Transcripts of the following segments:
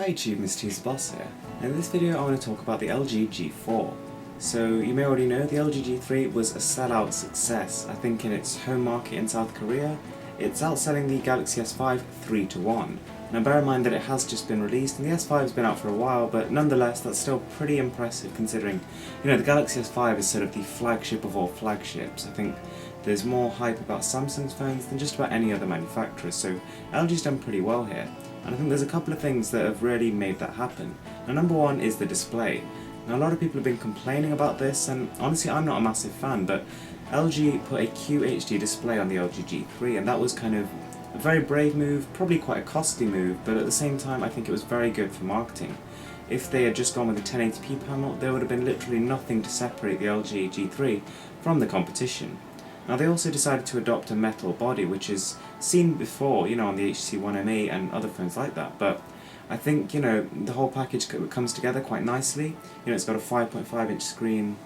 Hi YouTube, Mr. T's Boss here. In this video I want to talk about the LG G4. So you may already know the LG G3 was a sellout success. I think in its home market in South Korea, it's outselling the Galaxy S5 3-1. Now bear in mind that it has just been released and the S5 has been out for a while, but nonetheless that's still pretty impressive considering, the Galaxy S5 is sort of the flagship of all flagships. I think there's more hype about Samsung's phones than just about any other manufacturer, so LG's done pretty well here. And I think there's a couple of things that have really made that happen. Now number one is the display. Now a lot of people have been complaining about this, and honestly I'm not a massive fan, but LG put a QHD display on the LG G3 and that was kind of a very brave move, probably quite a costly move, but at the same time I think it was very good for marketing. If they had just gone with a 1080p panel, there would have been literally nothing to separate the LG G3 from the competition. Now they also decided to adopt a metal body, which is seen before, on the HTC One ME and other phones like that, but I think, the whole package comes together quite nicely. It's got a 5.5-inch screen,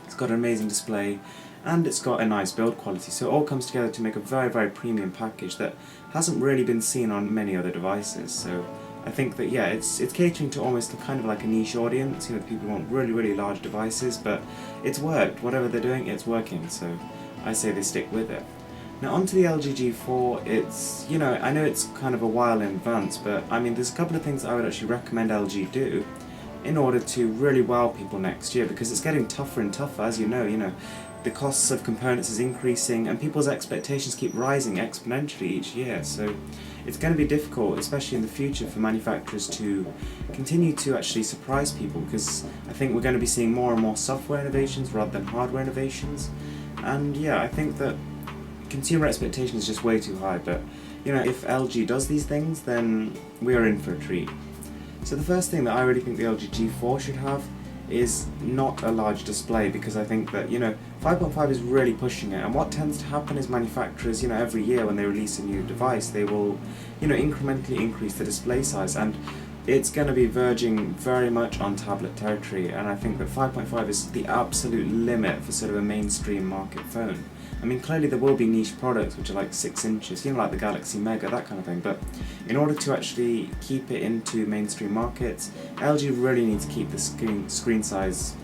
it's got an amazing display, and it's got a nice build quality, so it all comes together to make a very, very premium package that hasn't really been seen on many other devices. So I think that, yeah, it's catering to almost kind of like a niche audience, the people who want really, really large devices, but it's worked. Whatever they're doing, it's working, so I say they stick with it. Now onto the LG G4, it's, I know it's kind of a while in advance, but I mean there's a couple of things I would actually recommend LG do in order to really wow people next year, because it's getting tougher and tougher, as you know, the costs of components is increasing and people's expectations keep rising exponentially each year, so it's going to be difficult, especially in the future, for manufacturers to continue to actually surprise people, because I think we're going to be seeing more and more software innovations rather than hardware innovations. And yeah, I think that consumer expectation is just way too high, but if LG does these things, then we are in for a treat. So the first thing that I really think the LG G4 should have is not a large display, because I think that 5.5 is really pushing it, and what tends to happen is manufacturers every year when they release a new device, they will incrementally increase the display size, and it's going to be verging very much on tablet territory, and I think that 5.5 is the absolute limit for sort of a mainstream market phone. I mean, clearly there will be niche products which are like 6 inches, like the Galaxy Mega, that kind of thing, but in order to actually keep it into mainstream markets, LG really needs to keep the screen size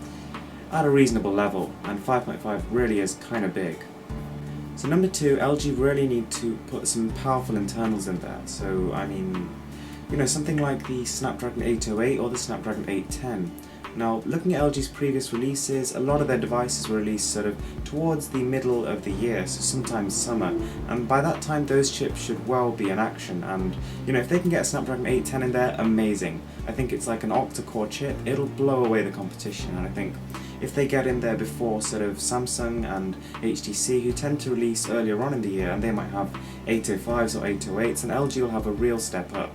at a reasonable level, and 5.5 really is kind of big. So number two, LG really need to put some powerful internals in there. So I mean, something like the Snapdragon 808 or the Snapdragon 810. Now, looking at LG's previous releases, a lot of their devices were released sort of towards the middle of the year, so sometimes summer, and by that time those chips should well be in action, and if they can get a Snapdragon 810 in there, amazing. I think it's like an octa-core chip, it'll blow away the competition, and I think if they get in there before sort of Samsung and HTC, who tend to release earlier on in the year, and they might have 805s or 808s, and LG will have a real step up.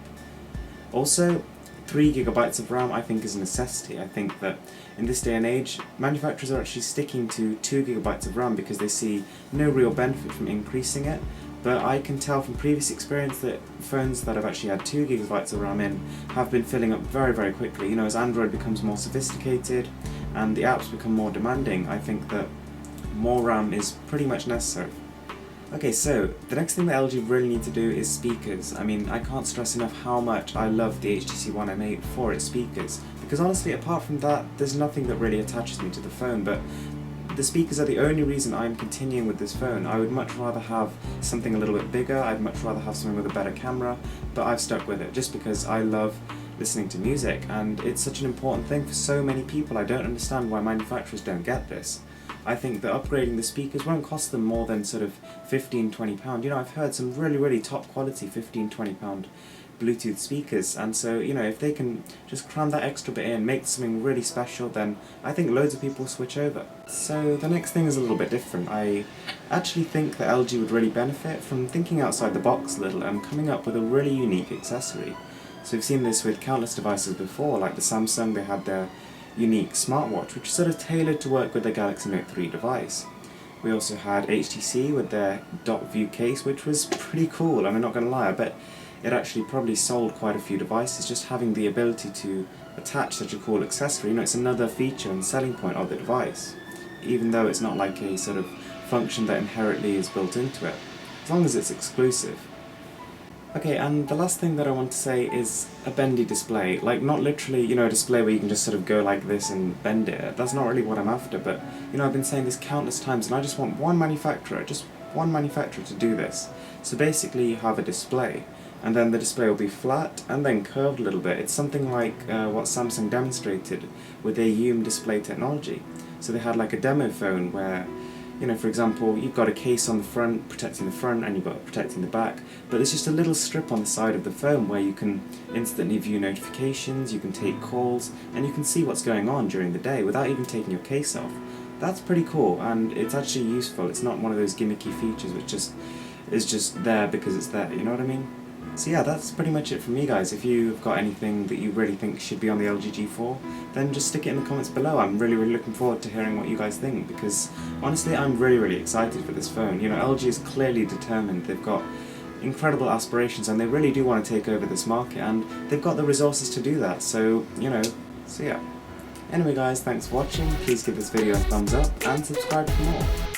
Also, 3GB of RAM I think is a necessity. I think that in this day and age, manufacturers are actually sticking to 2GB of RAM because they see no real benefit from increasing it, but I can tell from previous experience that phones that have actually had 2GB of RAM in have been filling up very, very quickly. As Android becomes more sophisticated and the apps become more demanding, I think that more RAM is pretty much necessary. Okay, so the next thing that LG really need to do is speakers. I mean, I can't stress enough how much I love the HTC One ME for its speakers, because honestly, apart from that, there's nothing that really attaches me to the phone, but the speakers are the only reason I'm continuing with this phone. I would much rather have something a little bit bigger, I'd much rather have something with a better camera, but I've stuck with it just because I love listening to music, and it's such an important thing for so many people. I don't understand why manufacturers don't get this. I think that upgrading the speakers won't cost them more than sort of £15–20. I've heard some really, really top quality £15–20 Bluetooth speakers, and so, if they can just cram that extra bit in, make something really special, then I think loads of people will switch over. So the next thing is a little bit different. I actually think that LG would really benefit from thinking outside the box a little and coming up with a really unique accessory. So we've seen this with countless devices before, like the Samsung, they had their unique smartwatch, which is sort of tailored to work with the Galaxy Note 3 device. We also had HTC with their dot view case, which was pretty cool. I'm not going to lie, I bet it actually probably sold quite a few devices just having the ability to attach such a cool accessory. It's another feature and selling point of the device, even though it's not like a sort of function that inherently is built into it, as long as it's exclusive. Okay, and the last thing that I want to say is a bendy display. Like, not literally, you know, a display where you can just sort of go like this and bend it. That's not really what I'm after, but, you know, I've been saying this countless times, and I just want just one manufacturer to do this. So basically, you have a display, and then the display will be flat and then curved a little bit. It's something like what Samsung demonstrated with their display technology. So they had like a demo phone where, you know, for example, you've got a case on the front protecting the front and you've got protecting the back, but there's just a little strip on the side of the phone where you can instantly view notifications, you can take calls, and you can see what's going on during the day without even taking your case off. That's pretty cool, and it's actually useful. It's not one of those gimmicky features which just is just there because it's there, you know what I mean? So yeah, that's pretty much it from me, guys. If you've got anything that you really think should be on the LG G4, then just stick it in the comments below. I'm really looking forward to hearing what you guys think, because honestly I'm really excited for this phone. You know, LG is clearly determined. They've got incredible aspirations and they really do want to take over this market, and they've got the resources to do that, so, you know, so yeah. Anyway guys, thanks for watching. Please give this video a thumbs up and subscribe for more.